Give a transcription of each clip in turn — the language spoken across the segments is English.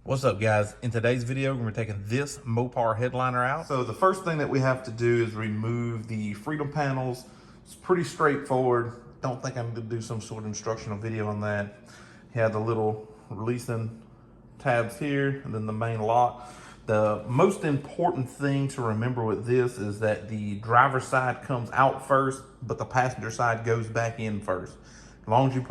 What's up, guys? In today's video, we're taking this Mopar headliner out. So the first thing that we have to do is remove the freedom panels. It's pretty straightforward. Don't think I'm gonna do some sort of instructional video on that. You have the little releasing tabs here and then the main lock. The most important thing to remember with this is that the driver's side comes out first, but the passenger side goes back in first. As long as you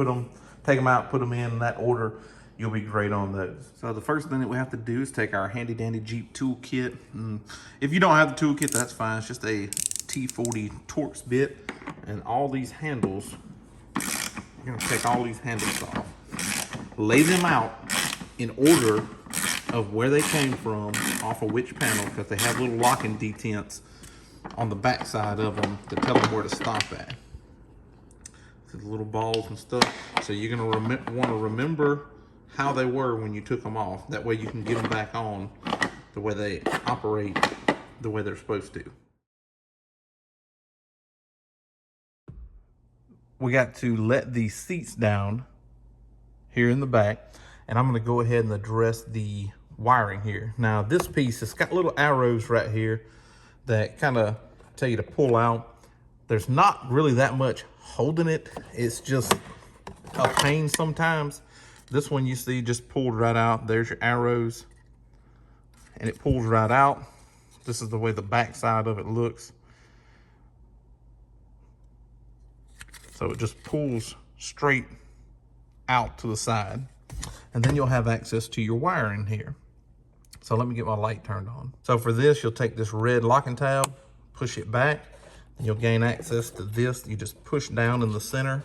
take them out, put them in that order, you'll be great on those. So the first thing that we have to do is take our handy dandy Jeep toolkit. If you don't have the toolkit, that's fine. It's just a T40 Torx bit. And all these handles, you're gonna take all these handles off. Lay them out in order of where they came from, off of which panel, because they have little locking detents on the back side of them to tell them where to stop at. The little balls and stuff. So you're gonna want to remember how they were when you took them off. That way you can get them back on the way they operate, the way they're supposed to. We got to let the seats down here in the back, and I'm gonna go ahead and address the wiring here. Now this piece, it's got little arrows right here that kind of tell you to pull out. There's not really that much holding it. It's just a pain sometimes. This one you see just pulled right out. There's your arrows and it pulls right out. This is the way the back side of it looks. So it just pulls straight out to the side. And then you'll have access to your wiring here. So let me get my light turned on. So for this, you'll take this red locking tab, push it back, and you'll gain access to this. You just push down in the center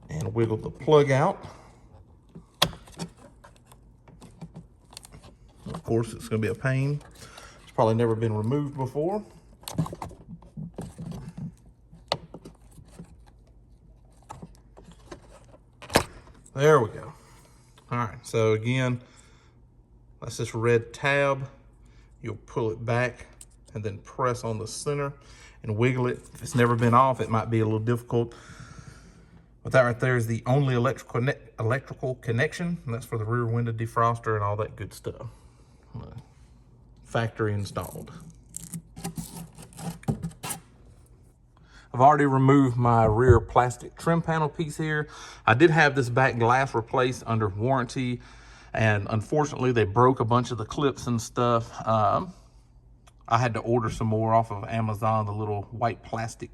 and wiggle the plug out. Of course, it's gonna be a pain. It's probably never been removed before. There we go. All right, so again, that's this red tab. You'll pull it back and then press on the center and wiggle it. If it's never been off, it might be a little difficult. But that right there is the only electrical connection, and that's for the rear window defroster and all that good stuff. Factory installed. I've already removed my rear plastic trim panel piece here. I did have this back glass replaced under warranty, and unfortunately they broke a bunch of the clips and stuff. I had to order some more off of Amazon, the little white plastic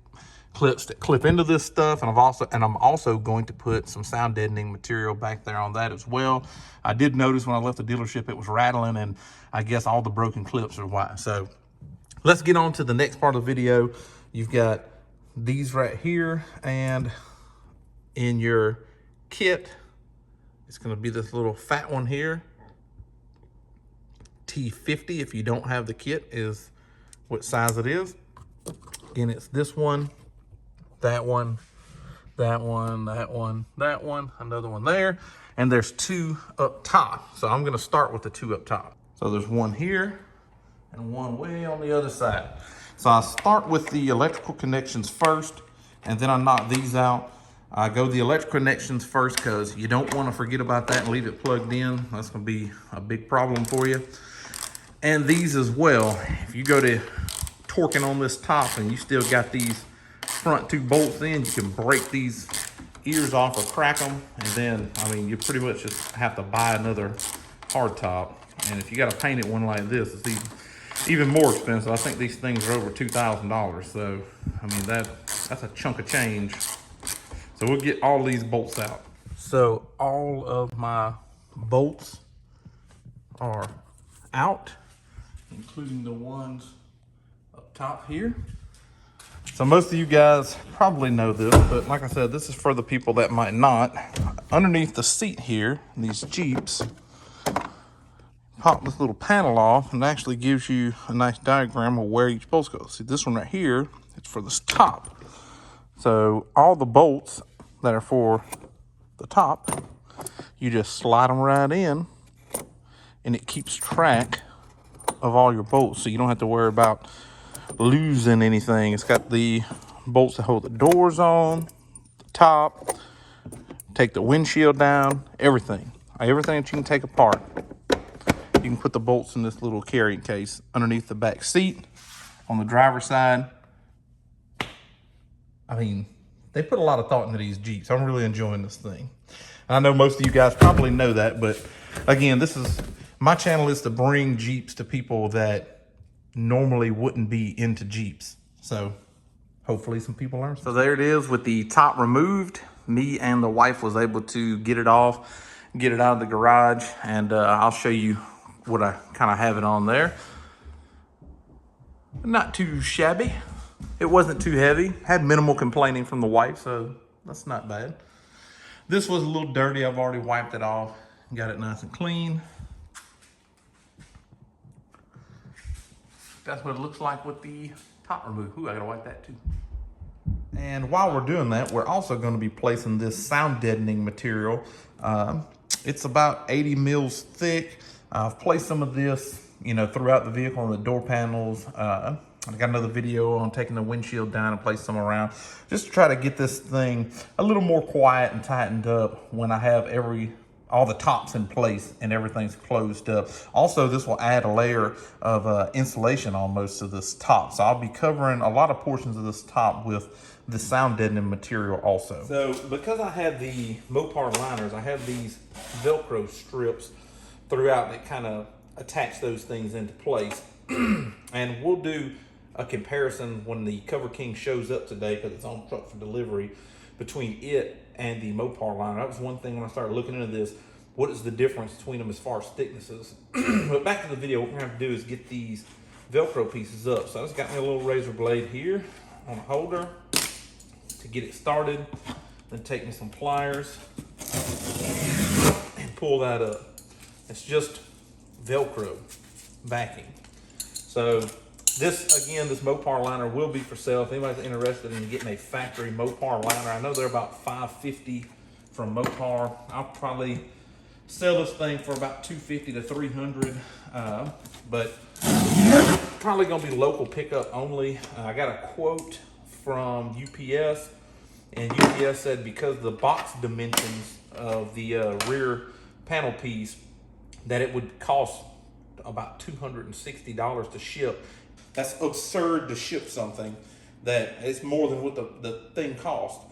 clips that clip into this stuff, and I'm also going to put some sound deadening material back there on that as well. I did notice when I left the dealership it was rattling, and I guess all the broken clips are why. So let's get on to the next part of the video. You've got these right here, and in your kit it's going to be this little fat one here. T50, if you don't have the kit, is what size it is. Again, it's this one, that one, that one, that one, that one, another one there, and there's two up top. So I'm gonna start with the two up top. So there's one here and one way on the other side. So I start with the electrical connections first, and then I knock these out. I go the electrical connections first because you don't want to forget about that and leave it plugged in. That's gonna be a big problem for you. And these as well. If you go to torquing on this top and you still got these front two bolts in, you can break these ears off or crack them, and then, I mean, you pretty much just have to buy another hardtop. And if you got to paint it one like this, it's even more expensive. I think these things are over $2,000. So, I mean, that's a chunk of change. So we'll get all these bolts out. So all of my bolts are out, including the ones up top here. So most of you guys probably know this, but like I said, this is for the people that might not. Underneath the seat here, these Jeeps, pop this little panel off, and it actually gives you a nice diagram of where each bolt goes. See, this one right here, it's for this top. So all the bolts that are for the top, you just slide them right in, and it keeps track of all your bolts, so you don't have to worry about losing anything. It's got the bolts that hold the doors on, the top, take the windshield down, everything that you can take apart. You can put the bolts in this little carrying case underneath the back seat. On the driver's side, I mean, they put a lot of thought into these Jeeps. I'm really enjoying this thing. I know most of you guys probably know that, but again, my channel is to bring Jeeps to people that normally wouldn't be into Jeeps. So hopefully some people learn. So there it is with the top removed. Me and the wife was able to get it off, get it out of the garage, and I'll show you what I kind of have it on there. Not too shabby. It wasn't too heavy. Had minimal complaining from the wife, so that's not bad. This was a little dirty. I've already wiped it off. Got it nice and clean. That's what it looks like with the top removed. Ooh, I gotta wipe that too. And while we're doing that, we're also going to be placing this sound deadening material. It's about 80 mils thick. I've placed some of this, throughout the vehicle on the door panels. I got another video on taking the windshield down and place some around, just to try to get this thing a little more quiet and tightened up when I have all the tops in place and everything's closed up. Also, this will add a layer of insulation almost to this top. So I'll be covering a lot of portions of this top with the sound deadening material also. So because I have the Mopar liners, I have these Velcro strips throughout that kind of attach those things into place. And we'll do a comparison when the CoverKing shows up today, because it's on truck for delivery, between it and the Mopar liner. That was one thing when I started looking into this. What is the difference between them as far as thicknesses? But back to the video, what we're gonna have to do is get these Velcro pieces up. So I just got me a little razor blade here on a holder to get it started. Then take me some pliers and pull that up. It's just Velcro backing. So this Mopar liner will be for sale. If anybody's interested in getting a factory Mopar liner, I know they're about $550 from Mopar. I'll probably sell this thing for about $250 to $300, but probably gonna be local pickup only. I got a quote from UPS, and UPS said because of the box dimensions of the rear panel piece, that it would cost about $260 to ship. That's absurd to ship something that is more than what the thing costs.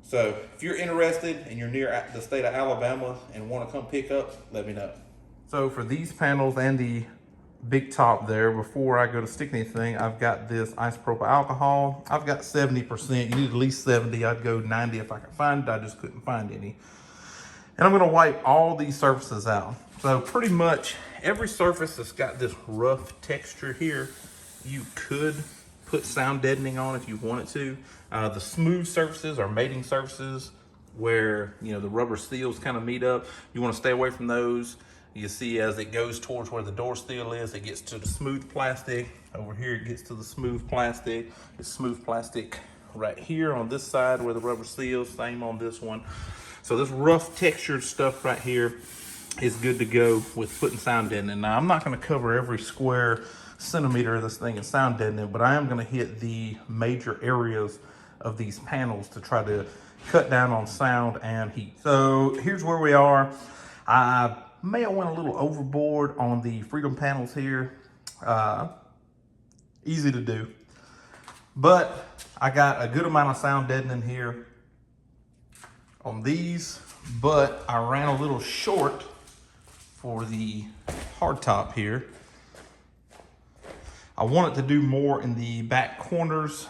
So if you're interested and you're near the state of Alabama and want to come pick up, let me know. So for these panels and the big top there, before I go to stick anything, I've got this isopropyl alcohol. I've got 70%. You need at least 70. I'd go 90 if I could find it. I just couldn't find any. And I'm gonna wipe all these surfaces out. So pretty much every surface that's got this rough texture here, you could put sound deadening on if you wanted to. The smooth surfaces are mating surfaces where the rubber seals kind of meet up. You want to stay away from those. You see as it goes towards where the door seal is, it gets to the smooth plastic. Over here it gets to the smooth plastic. It's smooth plastic right here on this side where the rubber seals, same on this one. So this rough textured stuff right here is good to go with putting sound deadening. Now I'm not going to cover every square centimeter of this thing in sound deadening, but I am going to hit the major areas of these panels to try to cut down on sound and heat. So here's where we are. I may have went a little overboard on the Freedom panels here. Easy to do, but I got a good amount of sound deadening here on these, but I ran a little short for the hardtop here. I wanted to do more in the back corners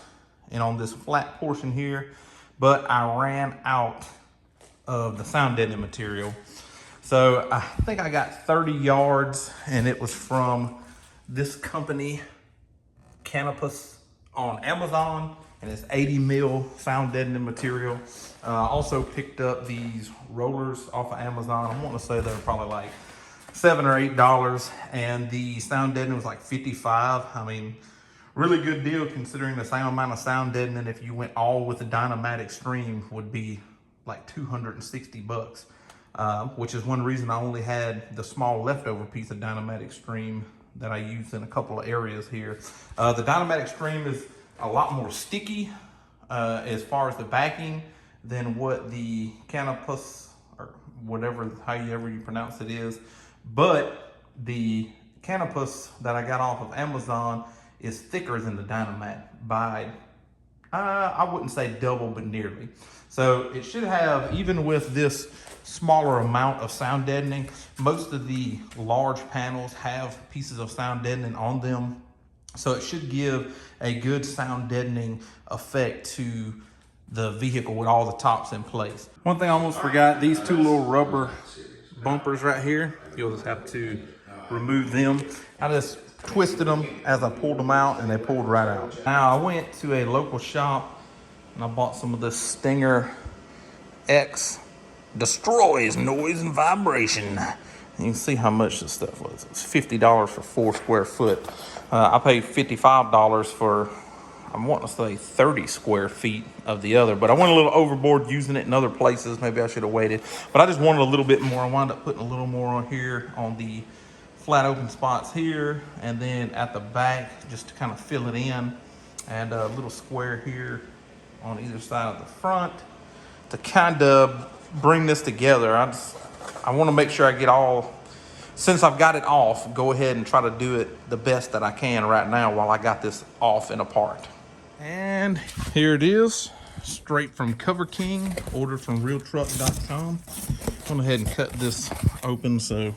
and on this flat portion here, but I ran out of the sound deadening material. So I think I got 30 yards, and it was from this company, Canopus, on Amazon, and it's 80 mil sound deadening material. Also picked up these rollers off of Amazon. I want to say they're probably like $7 or $8, and the sound deadening was like 55. I mean, really good deal considering the same amount of sound deadening if you went all with the Dynamat Extreme would be like 260 bucks, which is one reason I only had the small leftover piece of Dynamat Extreme that I used in a couple of areas here. The Dynamat Extreme is a lot more sticky as far as the backing than what the Canopus, or whatever, however you pronounce it, is. But the canopus that I got off of Amazon is thicker than the Dynamat by, I wouldn't say double, but nearly. So it should have, even with this smaller amount of sound deadening, most of the large panels have pieces of sound deadening on them. So it should give a good sound deadening effect to the vehicle with all the tops in place. One thing I almost forgot, these two little rubber bumpers right here, you'll just have to remove them. I just twisted them as I pulled them out and they pulled right out. Now I went to a local shop and I bought some of this Stinger X Destroys Noise and Vibration. You can see how much this stuff was. It's $50 for 4 square foot. I paid $55 for, I'm wanting to say 30 square feet of the other, but I went a little overboard using it in other places. Maybe I should have waited, but I just wanted a little bit more. I wound up putting a little more on here on the flat open spots here, and then at the back just to kind of fill it in, and a little square here on either side of the front to kind of bring this together. I want to make sure I get all, since I've got it off, go ahead and try to do it the best that I can right now while I got this off and apart. And here it is, straight from CoverKing, ordered from realtruck.com. I went ahead and cut this open so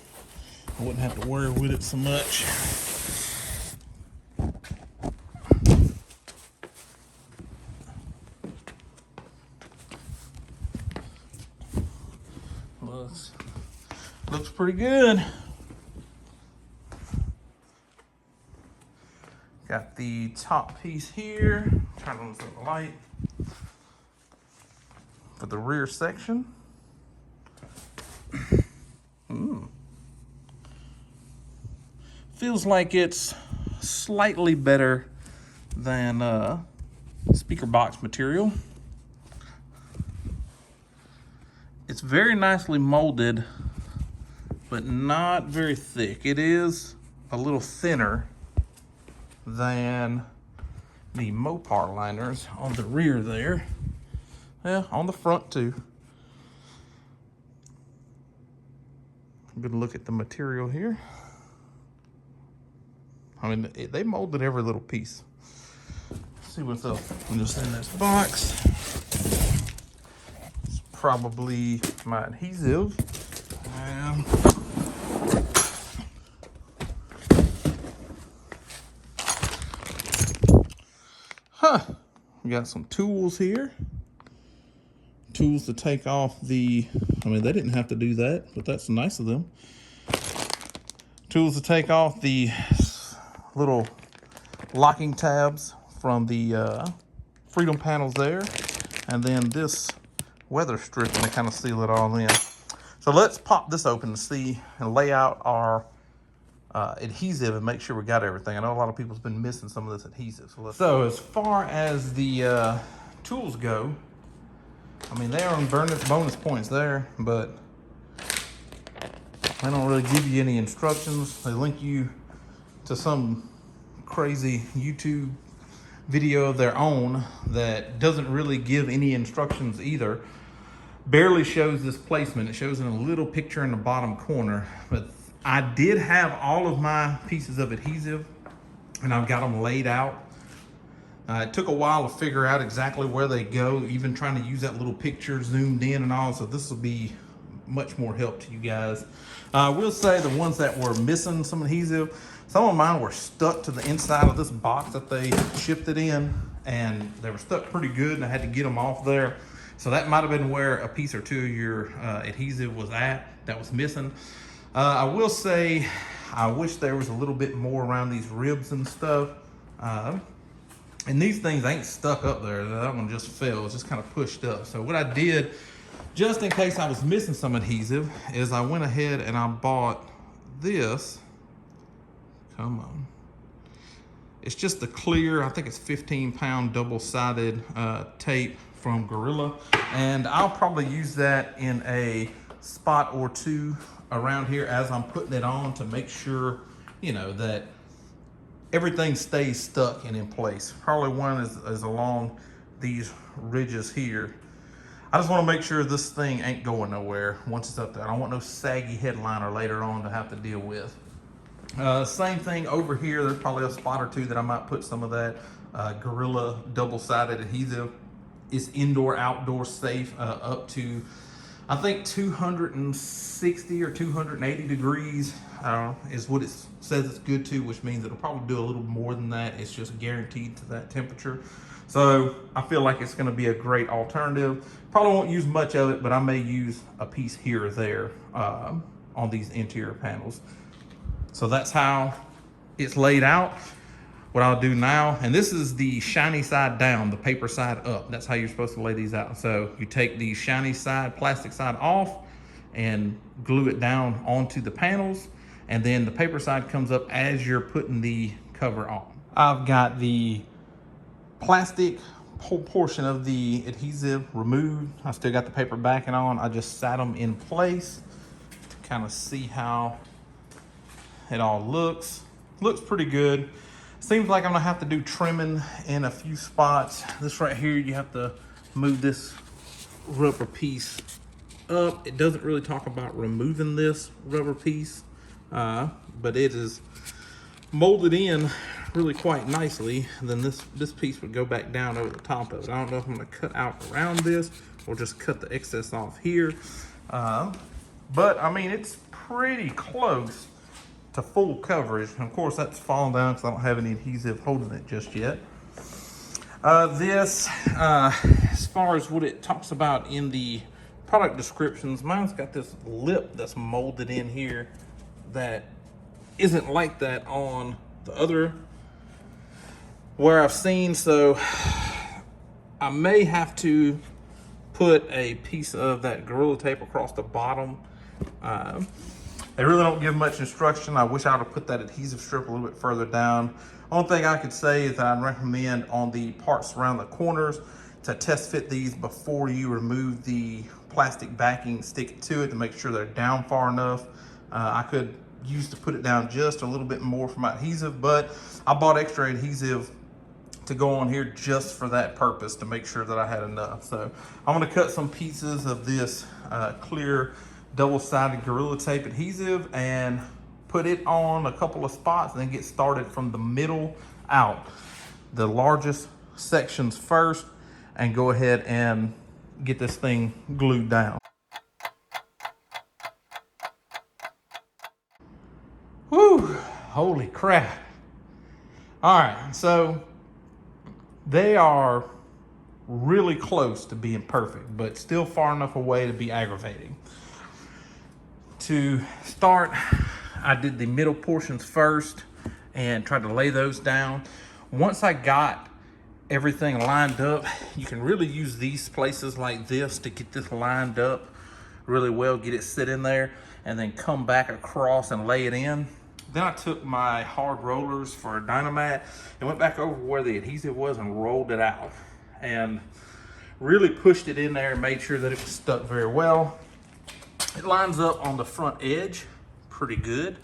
I wouldn't have to worry with it so much. Looks pretty good. Got the top piece here. Turn on the light for the rear section. Feels like it's slightly better than speaker box material. It's very nicely molded, but not very thick. It is a little thinner than the Mopar liners on the rear there. Yeah, on the front too. Good look at the material here. I mean, they molded every little piece. Let's see what's up just in this box. It's probably my adhesive. We got some tools here. Tools to take off the, I mean, they didn't have to do that, but that's nice of them. Tools to take off the little locking tabs from the freedom panels there. And then this weather stripping to kind of seal it all in. So let's pop this open to see and lay out our adhesive and make sure we got everything. I know a lot of people's been missing some of this adhesive. So as far as the tools go, I mean, they are on bonus points there, but they don't really give you any instructions. They link you to some crazy YouTube video of their own that doesn't really give any instructions either. Barely shows this placement. It shows in a little picture in the bottom corner, but I did have all of my pieces of adhesive and I've got them laid out. It took a while to figure out exactly where they go, even trying to use that little picture zoomed in and all, so this will be much more help to you guys. I will say the ones that were missing some adhesive, some of mine were stuck to the inside of this box that they shipped it in, and they were stuck pretty good and I had to get them off there. So that might have been where a piece or two of your adhesive was at that was missing. I will say, I wish there was a little bit more around these ribs and stuff. And these things ain't stuck up there. That one just fell, it's just kind of pushed up. So what I did, just in case I was missing some adhesive, is I went ahead and I bought this. Come on. It's just the clear, I think it's 15-pound double-sided tape from Gorilla. And I'll probably use that in a spot or two around here as I'm putting it on to make sure, you know, that everything stays stuck and in place. Probably one is along these ridges here. I just want to make sure this thing ain't going nowhere once it's up there. I don't want no saggy headliner later on to have to deal with. Same thing over here. There's probably a spot or two that I might put some of that Gorilla double-sided adhesive. It's indoor, outdoor safe up to, I think, 260 or 280 degrees is what it says it's good to, which means it'll probably do a little more than that. It's just guaranteed to that temperature. So I feel like it's gonna be a great alternative. Probably won't use much of it, but I may use a piece here or there on these interior panels. So that's how it's laid out. What I'll do now, and this is the shiny side down, the paper side up. That's how you're supposed to lay these out. So you take the shiny side, plastic side off and glue it down onto the panels. And then the paper side comes up as you're putting the cover on. I've got the plastic whole portion of the adhesive removed. I still got the paper backing on. I just sat them in place to kind of see how it all looks. Looks pretty good. Seems like I'm gonna have to do trimming in a few spots. This right here, you have to move this rubber piece up. It doesn't really talk about removing this rubber piece, but it is molded in really quite nicely. And then this piece would go back down over the top of it. I don't know if I'm gonna cut out around this or just cut the excess off here. But I mean, it's pretty close to full coverage. And of course that's falling down because I don't have any adhesive holding it just yet. As far as what it talks about in the product descriptions, mine's got this lip that's molded in here that isn't like that on the other where I've seen. So I may have to put a piece of that Gorilla Tape across the bottom. They really don't give much instruction. I wish I would have put that adhesive strip a little bit further down. Only thing I could say is that I'd recommend on the parts around the corners to test fit these before you remove the plastic backing, stick it to it to make sure they're down far enough. I could use to put it down just a little bit more for my adhesive, but I bought extra adhesive to go on here just for that purpose, to make sure that I had enough. So I'm gonna cut some pieces of this clear double-sided Gorilla Tape adhesive and put it on a couple of spots and then get started from the middle out. The largest sections first and go ahead and get this thing glued down. Whew, holy crap. All right, so they are really close to being perfect, but still far enough away to be aggravating. To start, I did the middle portions first and tried to lay those down. Once I got everything lined up, you can really use these places like this to get this lined up really well, get it sit in there, and then come back across and lay it in. Then I took my hard rollers for a Dynamat and went back over where the adhesive was and rolled it out and really pushed it in there and made sure that it was stuck very well. It lines up on the front edge pretty good.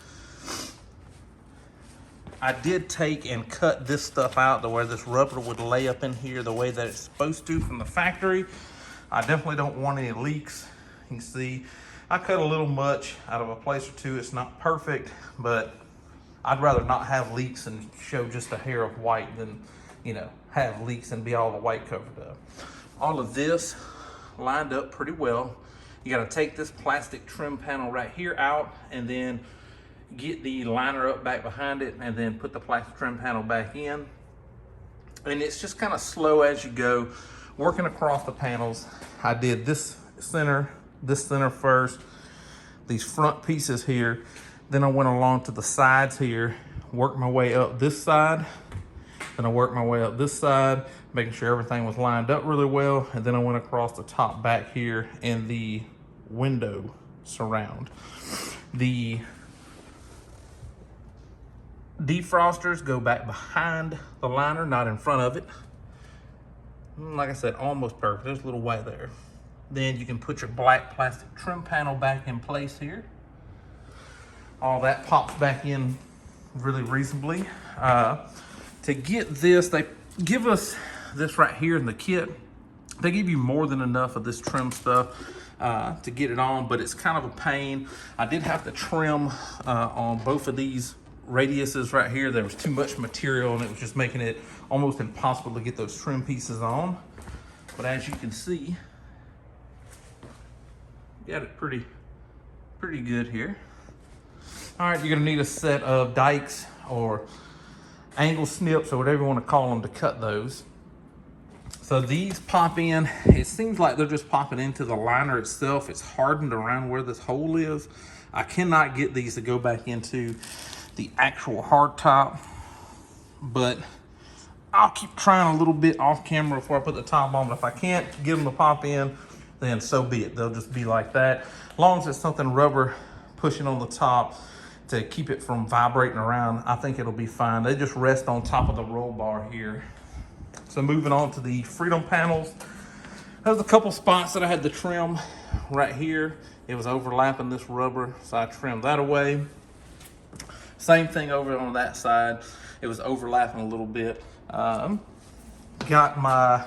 I did take and cut this stuff out to where this rubber would lay up in here the way that it's supposed to from the factory. I definitely don't want any leaks. You can see I cut a little much out of a place or two. It's not perfect, but I'd rather not have leaks and show just a hair of white than, you know, have leaks and be all the white covered up. All of this lined up pretty well. You gotta take this plastic trim panel right here out and then get the liner up back behind it and then put the plastic trim panel back in. And it's just kind of slow as you go, working across the panels. I did this center first, these front pieces here. Then I went along to the sides here, worked my way up this side. Then I worked my way up this side, making sure everything was lined up really well. And then I went across the top back here in the window surround. The defrosters go back behind the liner, not in front of it. Like I said, almost perfect. There's a little white there. Then you can put your black plastic trim panel back in place here. All that pops back in really reasonably. To get this, they give us this right here in the kit. They give you more than enough of this trim stuff to get it on, but it's kind of a pain. I did have to trim on both of these radiuses right here, there was too much material and it was just making it almost impossible to get those trim pieces on. But as you can see, got it pretty good here. All right, you're gonna need a set of dikes or angle snips or whatever you want to call them to cut those. So these pop in, it seems like they're just popping into the liner itself. It's hardened around where this hole is. I cannot get these to go back into the actual hardtop, but I'll keep trying a little bit off camera before I put the top on. But if I can't get them to pop in, then so be it. They'll just be like that. As long as it's something rubber pushing on the top to keep it from vibrating around, I think it'll be fine. They just rest on top of the roll bar here. So moving on to the freedom panels. There's a couple spots that I had to trim right here. It was overlapping this rubber, so I trimmed that away. Same thing over on that side. It was overlapping a little bit. Got my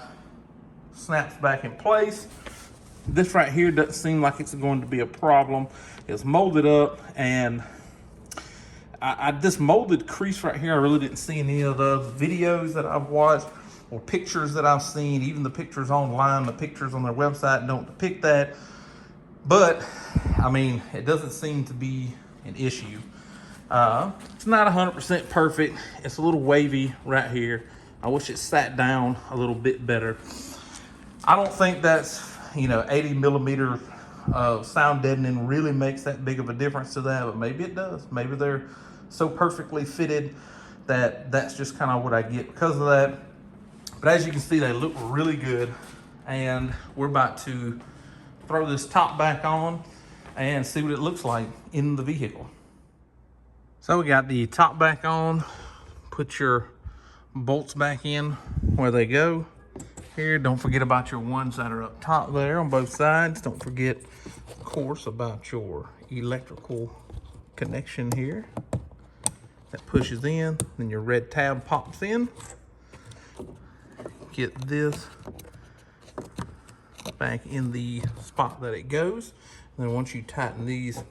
snaps back in place. This right here doesn't seem like it's going to be a problem. It's molded up, and this molded crease right here, I really didn't see any of the videos that I've watched or pictures that I've seen. Even the pictures online, the pictures on their website don't depict that. But, I mean, it doesn't seem to be an issue. It's not 100% perfect. It's a little wavy right here. I wish it sat down a little bit better. I don't think that's, 80 millimeter sound deadening really makes that big of a difference to that, but maybe it does. Maybe they're so perfectly fitted that that's just kind of what I get because of that. But as you can see, they look really good, and we're about to throw this top back on and see what it looks like in the vehicle. So we got the top back on. Put your bolts back in where they go. Here, don't forget about your ones that are up top there on both sides. Don't forget, of course, about your electrical connection here. That pushes in, then your red tab pops in. Get this back in the spot that it goes. And then once you tighten these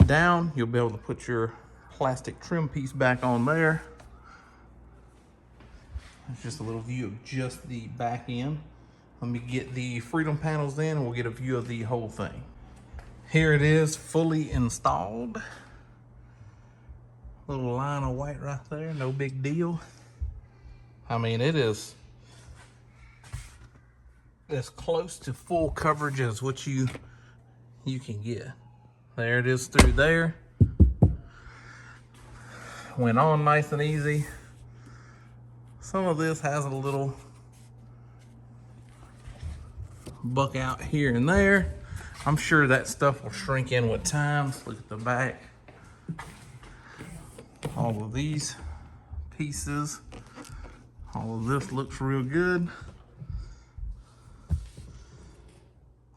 down, you'll be able to put your plastic trim piece back on there. It's just a little view of just the back end. Let me get the freedom panels in and we'll get a view of the whole thing. Here it is, fully installed. Little line of white right there, no big deal. I mean, it is as close to full coverage as what you can get. There it is through there. Went on nice and easy. Some of this has a little buck out here and there. I'm sure that stuff will shrink in with time. Let's look at the back. All of these pieces, all of this looks real good.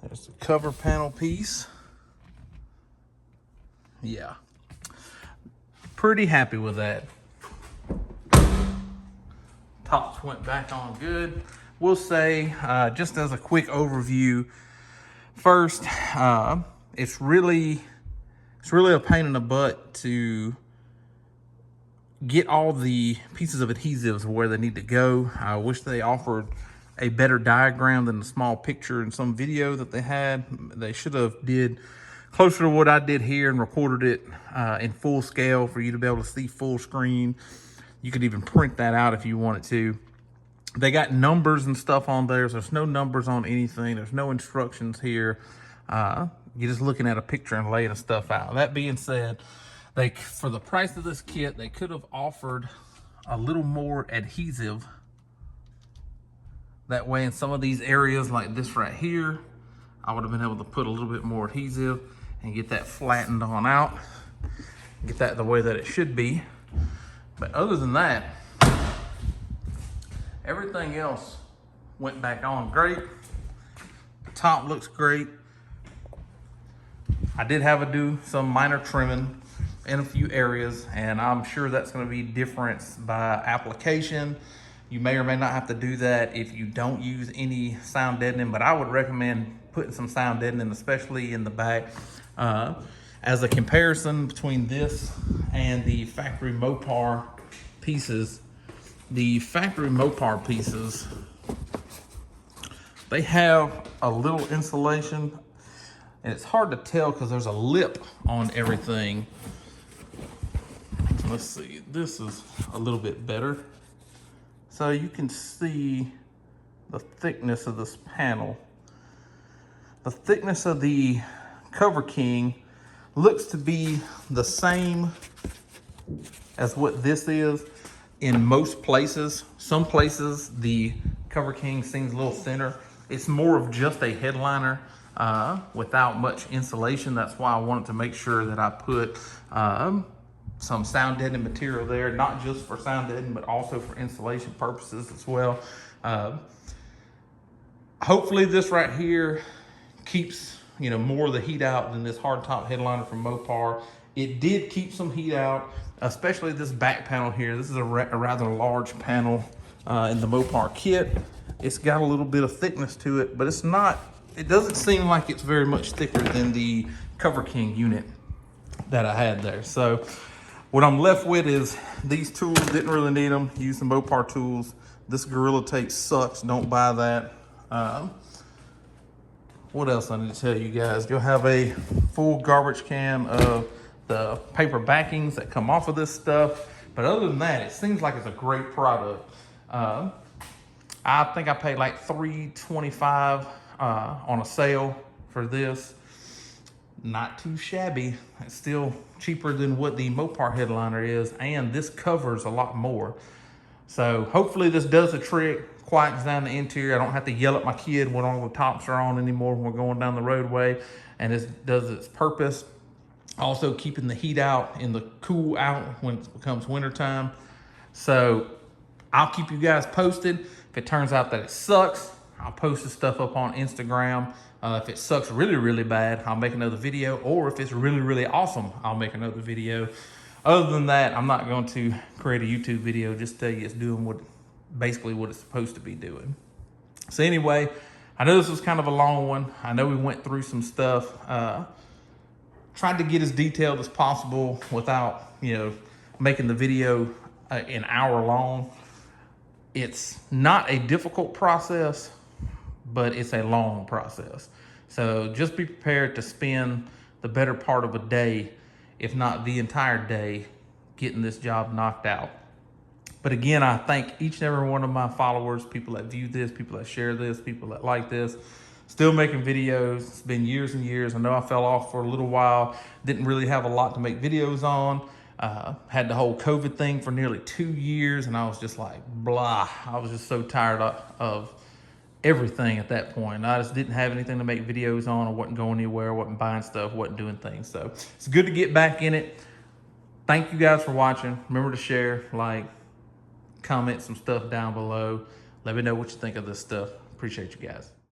There's the cover panel piece. Yeah, pretty happy with that. Tops went back on good. We'll say, just as a quick overview, first, it's really a pain in the butt to get all the pieces of adhesives where they need to go. I wish they offered a better diagram than the small picture in some video that they had. They should have did closer to what I did here and recorded it in full scale for you to be able to see full screen. You could even print that out if you wanted to. They got numbers and stuff on there. So there's no numbers on anything. There's no instructions here. You're just looking at a picture and laying the stuff out. That being said, for the price of this kit, they could have offered a little more adhesive. That way in some of these areas like this right here, I would have been able to put a little bit more adhesive and get that flattened on out. Get that the way that it should be. But other than that, everything else went back on great. The top looks great. I did have to do some minor trimming in a few areas, and I'm sure that's going to be different by application. You may or may not have to do that if you don't use any sound deadening, but I would recommend putting some sound deadening, especially in the back. as a comparison between this and the Factory Mopar pieces, the Factory Mopar pieces, they have a little insulation, and it's hard to tell because there's a lip on everything. Let's see, this is a little bit better. So you can see the thickness of this panel. The thickness of the CoverKing looks to be the same as what this is in most places. Some places the CoverKing seems a little thinner. It's more of just a headliner without much insulation. That's why I wanted to make sure that I put some sound deadening material there, not just for sound deadening, but also for insulation purposes as well. Hopefully this right here keeps, you know, more of the heat out than this hardtop headliner from Mopar. It did keep some heat out, especially this back panel here. This is a rather large panel in the Mopar kit. It's got a little bit of thickness to it, but it's not, it doesn't seem like it's very much thicker than the CoverKing unit that I had there. So what I'm left with is these tools. Didn't really need them. Use the Mopar tools. This Gorilla Tape sucks. Don't buy that. What else I need to tell you guys? You'll have a full garbage can of the paper backings that come off of this stuff. But other than that, it seems like it's a great product. I think I paid like $3.25 on a sale for this. Not too shabby. It's still cheaper than what the Mopar headliner is, and this covers a lot more. So hopefully this does the trick, quiets down the interior. I don't have to yell at my kid when all the tops are on anymore when we're going down the roadway, and it does its purpose. Also keeping the heat out and the cool out when it becomes wintertime. So I'll keep you guys posted. If it turns out that it sucks, I'll post the stuff up on Instagram. If it sucks really, really bad, I'll make another video. Or if it's really, really awesome, I'll make another video. Other than that, I'm not going to create a YouTube video. Just tell you it's doing basically what it's supposed to be doing. So anyway, I know this was kind of a long one. I know we went through some stuff. Tried to get as detailed as possible without, you know, making the video an hour long. It's not a difficult process, but it's a long process. So just be prepared to spend the better part of a day, if not the entire day, getting this job knocked out. But again, I thank each and every one of my followers, people that view this, people that share this, people that like this. Still making videos. It's been years and years. I know I fell off for a little while. Didn't really have a lot to make videos on. Had the whole COVID thing for nearly 2 years, and I was just like, blah. I was just so tired of everything at that point. I just didn't have anything to make videos on. I wasn't going anywhere, wasn't buying stuff, wasn't doing things. So it's good to get back in it. Thank you guys for watching. Remember to share, like, comment some stuff down below. Let me know what you think of this stuff. Appreciate you guys.